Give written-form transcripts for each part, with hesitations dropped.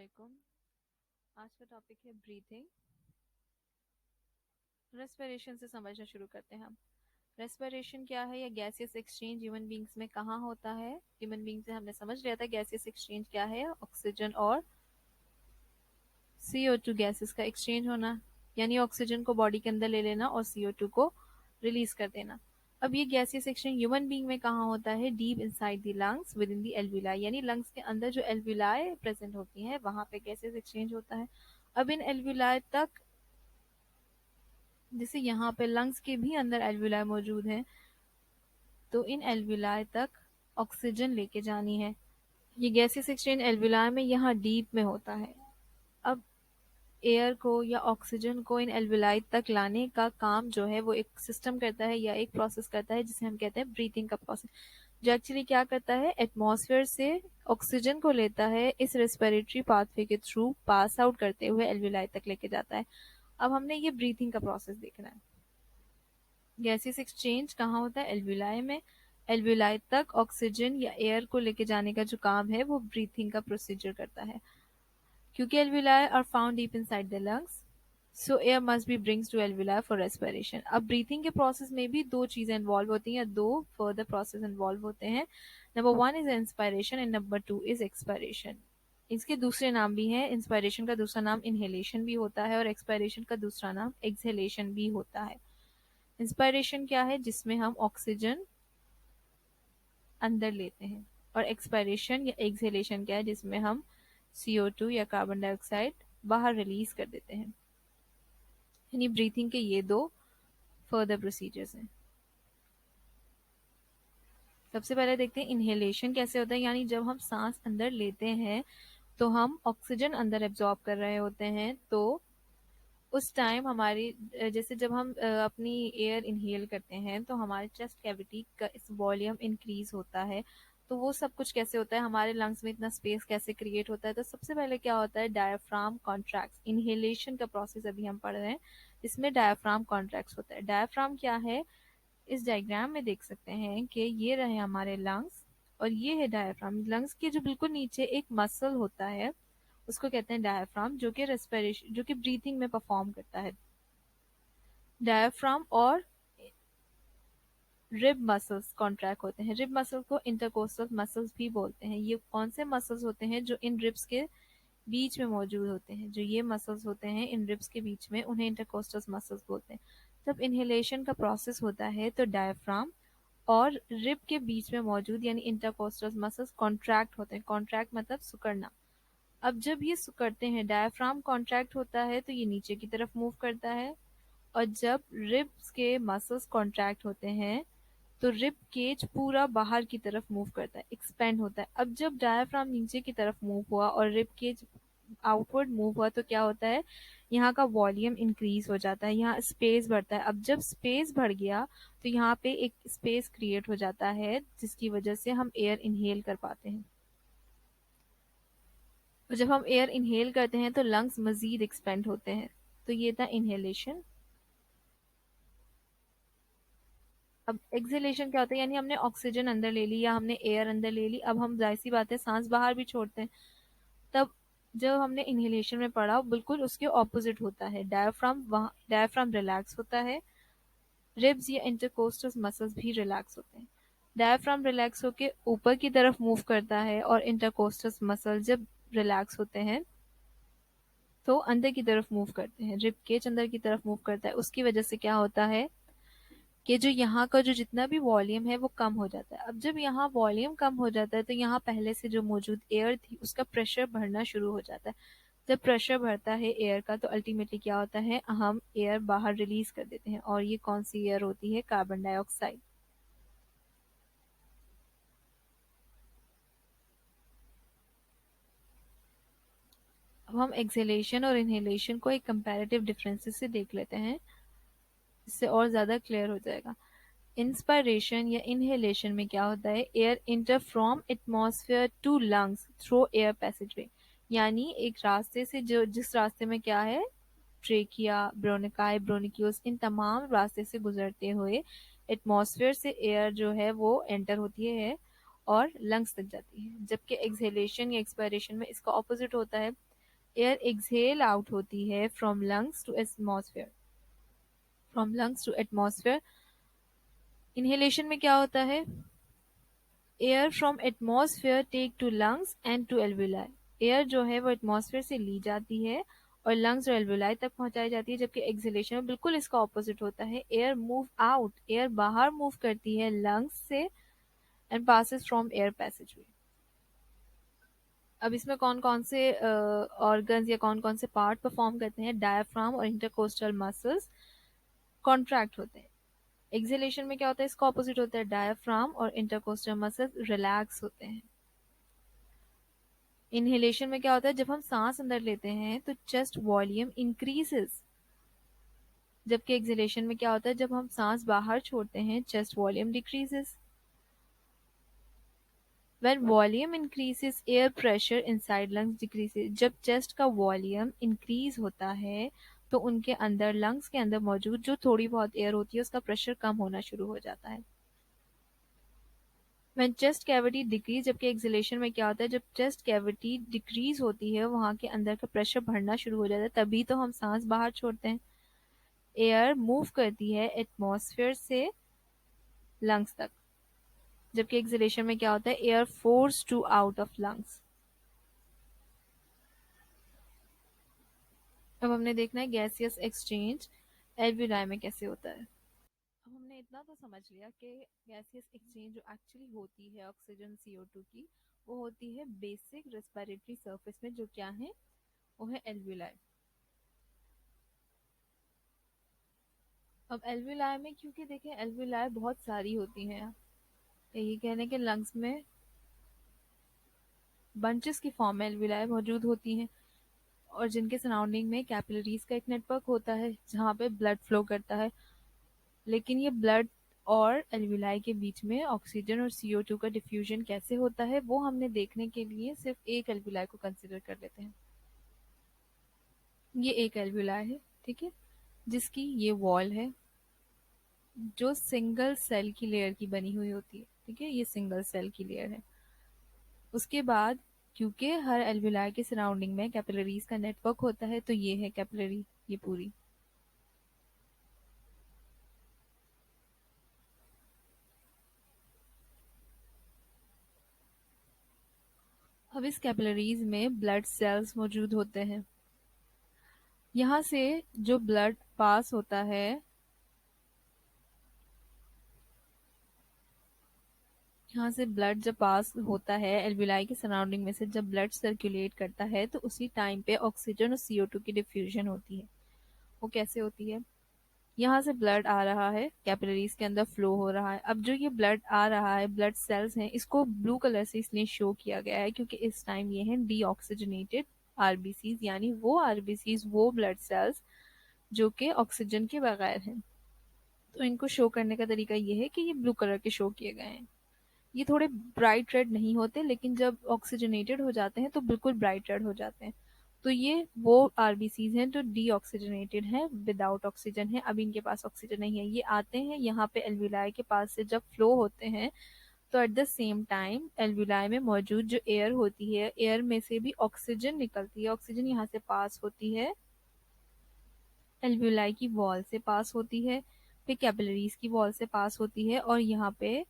अस्सलामुअलैकुम। आज का टॉपिक है ब्रीथिंग। रेस्पिरेशन से समझना शुरू करते हैं हम। रेस्पिरेशन क्या है या गैसियस एक्सचेंज ह्यूमन बींग्स में कहाँ होता है। ह्यूमन बींग से हमने समझ लिया था गैसियस एक्सचेंज क्या है, ऑक्सीजन और CO2 गैसेस का एक्सचेंज होना, यानी ऑक्सीजन को बॉडी के अंदर ले लेना और CO2 को रिलीज कर देना। अब ये गैसियस एक्सचेंज ह्यूमन बींग में कहाँ होता है, deep inside the lungs with in the alveoli, यानी लंग्स के अंदर जो एल्विलाई प्रेजेंट होती हैं वहां पे गैसियस एक्सचेंज होता है। अब इन एल्विलाई तक, जैसे यहाँ पे लंग्स के भी अंदर एल्विलाई मौजूद है, तो इन एल्विलाई तक ऑक्सीजन लेके जानी है। ये गैसियस एक्सचेंज एल्विलाई में यहाँ डीप में होता है। अब एयर को या ऑक्सीजन को इन एल्विलाई तक लाने का काम जो है वो एक सिस्टम करता है या एक प्रोसेस करता है जिसे हम कहते हैं ब्रीथिंग का प्रोसेस, जो एक्चुअली क्या करता है, एटमॉस्फेयर से ऑक्सीजन को लेता है, इस रेस्पिरेटरी पाथवे के थ्रू पास आउट करते हुए एल्विलाई तक लेके जाता है। अब हमने ये ब्रीथिंग का प्रोसेस देखना है। गैसेस एक्सचेंज कहाँ होता है, एल्विलाई में। एल्विलाई तक ऑक्सीजन या एयर को लेके जाने का जो काम है वो ब्रीथिंग का प्रोसीजर करता है। क्योंकि alveoli are found deep inside the lungs, so air must be brings to alveoli for respiration. अब ब्रीथिंग के प्रोसेस में भी दो चीजें इन्वॉल्व होती हैं, दो फर्दर प्रोसेस इन्वॉल्व होते हैं। Number one is inspiration and number two is expiration. इसके दूसरे नाम भी हैं। इंस्पायरेशन का दूसरा नाम इनहेलेशन भी होता है और एक्सपायरेशन का दूसरा नाम एक्सहेलेशन भी होता है। इंस्पायरेशन क्या है, जिसमें हम ऑक्सीजन अंदर लेते हैं, और एक्सपायरेशन या एक्सहेलेशन क्या है, जिसमें हम CO2 या कार्बन डाइऑक्साइड बाहर रिलीज कर देते हैं। यानी ब्रीथिंग के ये दो फर्दर प्रोसीजर्स हैं। सबसे पहले देखते हैं इनहेलेशन कैसे होता है, यानी जब हम सांस अंदर लेते हैं तो हम ऑक्सीजन अंदर एब्जॉर्ब कर रहे होते हैं, तो उस टाइम हमारी, जैसे जब हम अपनी एयर इनहेल करते हैं तो हमारे चेस्ट कैविटी का इस वॉल्यूम इंक्रीज होता है। तो वो सब कुछ कैसे होता है, हमारे लंग्स में इतना स्पेस कैसे क्रिएट होता है, तो सबसे पहले क्या होता है, डायफ्राम कॉन्ट्रैक्ट्स। इनहेलेशन का प्रोसेस अभी हम पढ़ रहे हैं, इसमें डायफ्राम कॉन्ट्रैक्ट्स होता है। डायफ्राम क्या है, इस डायग्राम में देख सकते हैं कि ये रहे हमारे लंग्स और ये है डायफ्राम। लंग्स के जो बिल्कुल नीचे एक मसल होता है उसको कहते हैं डायफ्राम, जो कि रेस्पिरेशन, जो कि ब्रीथिंग में परफॉर्म करता है। डायफ्राम और रिब मसल्स कॉन्ट्रैक्ट होते हैं। रिब मसल को इंटरकोस्टल मसल्स भी बोलते हैं। ये कौन से मसल्स होते हैं, जो इन रिब्स के बीच में मौजूद होते हैं। जो ये मसल्स होते हैं इन रिब्स के बीच में, उन्हें इंटरकोस्टल मसल्स बोलते हैं। जब इनहेलेशन का प्रोसेस होता है तो डायफ्राम और रिब के बीच में मौजूद यानी इंटरकोस्टल मसल्स कॉन्ट्रैक्ट होते हैं। कॉन्ट्रैक्ट मतलब सिकुड़ना। अब जब ये सिकुड़ते हैं, डायफ्राम कॉन्ट्रैक्ट होता है तो ये नीचे की तरफ मूव करता है, और जब रिब्स के मसल्स कॉन्ट्रैक्ट होते हैं तो रिब केज पूरा बाहर की तरफ मूव करता है, एक्सपेंड होता है। अब जब डायफ्राम नीचे की तरफ मूव हुआ और रिब केज आउटवर्ड मूव हुआ तो क्या होता है, यहाँ का वॉल्यूम इंक्रीज हो जाता है, यहाँ स्पेस बढ़ता है। अब जब स्पेस बढ़ गया तो यहाँ पे एक स्पेस क्रिएट हो जाता है जिसकी वजह से हम एयर इनहेल कर पाते हैं। और जब हम एयर इनहेल करते हैं तो लंग्स मजीद एक्सपेंड होते हैं। तो ये था इनहेलेशन। अब एक्सहेलेशन क्या होता है, यानी हमने ऑक्सीजन अंदर ले ली या हमने एयर अंदर ले ली, अब हम जाहिर सी बात है सांस बाहर भी छोड़ते हैं। तब जब हमने इनहेलेशन में पढ़ा बिल्कुल उसके ऑपोजिट होता है। डायफ्राम, वहाँ डायफ्राम रिलैक्स होता है, रिब्स या इंटरकोस्टल मसल्स भी रिलैक्स होते हैं। डायफ्राम रिलैक्स होकर ऊपर की तरफ मूव करता है और इंटरकोस्टल मसल जब रिलैक्स होते हैं तो अंदर की तरफ मूव करते हैं, रिब केज अंदर की तरफ मूव करता है। उसकी वजह से क्या होता है कि जो यहाँ का जो जितना भी वॉल्यूम है वो कम हो जाता है। अब जब यहाँ वॉल्यूम कम हो जाता है तो यहाँ पहले से जो मौजूद एयर थी उसका प्रेशर बढ़ना शुरू हो जाता है। जब प्रेशर बढ़ता है एयर का तो अल्टीमेटली क्या होता है, हम एयर बाहर रिलीज कर देते हैं, और ये कौन सी एयर होती है, कार्बन डाइऑक्साइड। अब हम एक्सहेलेशन और इनहेलेशन को एक कंपैरेटिव डिफरेंसेस से देख लेते हैं, इससे और ज़्यादा क्लियर हो जाएगा। इंस्पायरेशन या इनहेलेशन में क्या होता है, air enter from atmosphere to lungs through air passageway, यानी एक रास्ते से, जो जिस रास्ते में क्या है, ट्रेकिया, ब्रोनिकाई, ब्रोनिक्यूल्स, इन तमाम रास्ते से गुजरते हुए एटमॉस्फेयर से एयर जो है वो एंटर होती है और लंग्स तक जाती है। जबकि एक्सहेलेशन या एक्सपायरेशन में इसका ऑपोजिट होता है, एयर एक्सहेल आउट होती है from lungs to atmosphere. From lungs to atmosphere. Inhalation में क्या होता है? Air from atmosphere take to lungs and to alveoli. Air जो है वो एटमॉस्फेयर से ली जाती है और लंग्स और एल्विलाई तक पहुंचाई जाती है, जबकि एक्सहेलेशन में बिल्कुल इसका ऑपोजिट होता है। एयर मूव आउट, एयर बाहर मूव करती है लंग्स से एंड पासेस फ्रॉम एयर पैसेजवे। अब इसमें कौन कौन से ऑर्गन्स या कौन कौन से पार्ट परफॉर्म करते हैं? डायफ्राम और इंटरकोस्टल मसल्स कॉन्ट्रैक्ट होते हैं। एक्सहेलेशन में क्या होता है? इसका ऑपोजिट होता है, डायफ्राम और इंटरकोस्टल मसल्स रिलैक्स होते हैं। इनहेलेशन में क्या होता है? जब हम सांस अंदर लेते हैं तो चेस्ट वॉल्यूम इंक्रीजेस, जबकि एक्सहेलेशन में क्या होता है? जब हम सांस बाहर छोड़ते हैं chest volume decreases. When volume increases, air pressure inside lungs decreases. जब चेस्ट का वॉल्यूम इंक्रीज होता है तो उनके अंदर, लंग्स के अंदर मौजूद जो थोड़ी बहुत एयर होती है उसका प्रेशर कम होना शुरू हो जाता है। When chest cavity decrease, जबकि एक्सहेलेशन में क्या होता है? जब चेस्ट कैविटी डिक्रीज होती है वहां के अंदर का प्रेशर बढ़ना शुरू हो जाता है, तभी तो हम सांस बाहर छोड़ते हैं। एयर मूव करती है एटमॉस्फेयर से लंग्स तक, जबकि एक्सहेलेशन में क्या होता है? Air force to out of lungs. अब हमने देखना है गैसियस एक्सचेंज एल्वियोलाई में कैसे होता है। अब हमने इतना तो समझ लिया कि गैसियस एक्सचेंज जो एक्चुअली होती है ऑक्सीजन CO2 की, वो होती है बेसिक रेस्पिरेटरी सरफेस में, जो क्या है? वो है एल्वियोलाई। अब एल्वियोलाई में, क्योंकि देखें एल्वियोलाई बहुत सारी होती हैं, यही कहने के लंग्स में बंचेस की फॉर्म में एल्वियोलाई मौजूद होती हैं और जिनके सराउंडिंग में कैपिलरीज का एक नेटवर्क होता है जहाँ पे ब्लड फ्लो करता है। लेकिन ये ब्लड और एल्वियोलाई के बीच में ऑक्सीजन और CO2 का डिफ्यूजन कैसे होता है वो हमने देखने के लिए सिर्फ एक एल्वियोलाई को कंसिडर कर लेते हैं। ये एक एल्वियोलाई है, ठीक है, जिसकी ये वॉल है जो सिंगल सेल की लेयर की बनी हुई होती है, ठीक है, ये सिंगल सेल की लेयर है। उसके बाद क्योंकि हर एल्वियोलाई के सराउंडिंग में कैपिलरीज का नेटवर्क होता है तो ये है कैपिलरी, ये पूरी। अब इस कैपिलरीज में ब्लड सेल्स मौजूद होते हैं। यहाँ से जो ब्लड पास होता है, यहाँ से ब्लड जब पास होता है एल्वियोलाई के सराउंडिंग में से, जब ब्लड सर्कुलेट करता है तो उसी टाइम पे ऑक्सीजन और CO2 की डिफ्यूजन होती है। वो कैसे होती है? यहाँ से ब्लड आ रहा है, कैपिलरीज के अंदर फ्लो हो रहा है। अब जो ये ब्लड आ रहा है, ब्लड सेल्स हैं, इसको ब्लू कलर से इसलिए शो किया गया है क्योंकि इस टाइम ये हैं डीऑक्सीजनेटेड आरबीसीज, यानी वो आरबीसीज, वो ब्लड सेल्स जो कि ऑक्सीजन के बगैर हैं। तो इनको शो करने का तरीका ये है कि ये ब्लू कलर के शो किए गए हैं। ये थोड़े ब्राइट रेड नहीं होते, लेकिन जब ऑक्सीजनेटेड हो जाते हैं तो बिल्कुल ब्राइट रेड हो जाते हैं। तो ये वो आरबीसीज हैं जो डीऑक्सीजनेटेड हैं, विदाउट ऑक्सीजन है, अभी इनके पास ऑक्सीजन नहीं है। ये आते हैं यहाँ पे एल्वियोलाई के पास से जब फ्लो होते हैं, तो at the same time alveoli में मौजूद जो एयर होती है, एयर में से भी ऑक्सीजन निकलती है। ऑक्सीजन यहाँ से पास होती है, एल्वियोलाई की वॉल से पास होती है, फिर कैपिलरीज की वॉल से पास होती है और यहाँ पे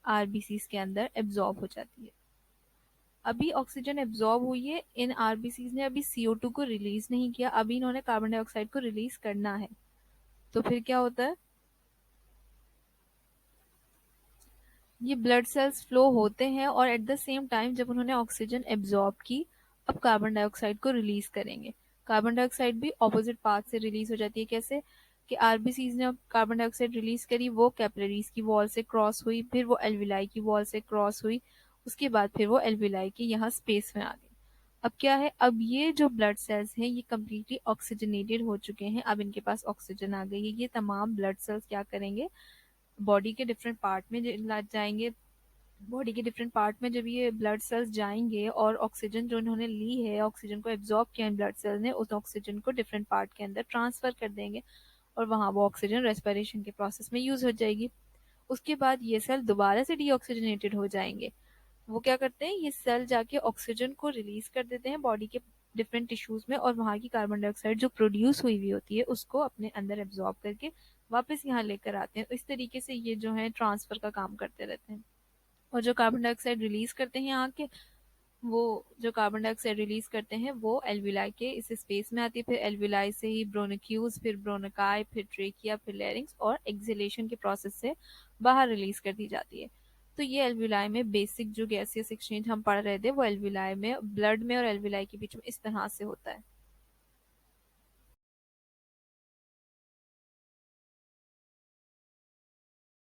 आरबीसीज के अंदर एब्जॉर्ब हो जाती है। अभी ऑक्सीजन एब्जॉर्ब हुई है, इन आरबीसीज ने अभी CO2 को रिलीज नहीं किया, अभी इन्होंने कार्बन डाइऑक्साइड को रिलीज करना है। तो फिर क्या होता है? ये ब्लड सेल्स फ्लो होते हैं और एट द सेम टाइम जब उन्होंने ऑक्सीजन एब्जॉर्ब की, अब कार्बन डाइऑक्साइड को रिलीज करेंगे। कार्बन डाइऑक्साइड भी ऑपोजिट पाथ से रिलीज हो जाती है। कैसे? कि आरबीसीज ने कार्बन डाइऑक्साइड रिलीज करी, वो कैपिलरीज की वॉल से क्रॉस हुई, फिर वो एल्वियोलाई की वॉल से क्रॉस हुई, उसके बाद फिर वो एल्वियोलाई की यहाँ स्पेस में आ गई। अब क्या है? अब ये जो ब्लड सेल्स हैं ये कम्प्लीटली ऑक्सीजनेटेड हो चुके हैं, अब इनके पास ऑक्सीजन आ गई है। ये तमाम ब्लड सेल्स क्या करेंगे? बॉडी के डिफरेंट पार्ट में जाएंगे। बॉडी के डिफरेंट पार्ट में जब ये ब्लड सेल्स जाएंगे और ऑक्सीजन जो इन्होंने ली है, ऑक्सीजन को एब्जॉर्ब किया इन ब्लड सेल्स ने, उस ऑक्सीजन को डिफरेंट पार्ट के अंदर ट्रांसफर कर देंगे और वहाँ वो ऑक्सीजन रेस्पिरेशन के प्रोसेस में यूज हो जाएगी। उसके बाद ये सेल दोबारा से डीऑक्सीजनेटेड हो जाएंगे। वो क्या करते हैं? ये सेल जाके ऑक्सीजन को रिलीज कर देते हैं बॉडी के डिफरेंट टिश्यूज में, और वहाँ की कार्बन डाइऑक्साइड जो प्रोड्यूस हुई होती है उसको अपने अंदर एब्जॉर्ब करके वापस यहाँ लेकर आते हैं। इस तरीके से ये जो है ट्रांसफर का काम करते रहते हैं। और जो कार्बन डाइऑक्साइड रिलीज करते हैं यहाँ के, वो जो कार्बन डाइऑक्साइड रिलीज करते हैं वो एल्विलाई के इस स्पेस में आती है, फिर एल्विलाई से ही ब्रोनक्यूज, फिर ब्रोनकाई, फिर ट्रेकिया, फिर लैरिंक्स, और एक्सहेलेशन के प्रोसेस से बाहर रिलीज कर दी जाती है। तो ये एल्विलाई में बेसिक जो गैसियस एक्सचेंज हम पढ़ रहे थे वो एल्विलाई में ब्लड में और एल्विलाई के बीच में इस तरह से होता है।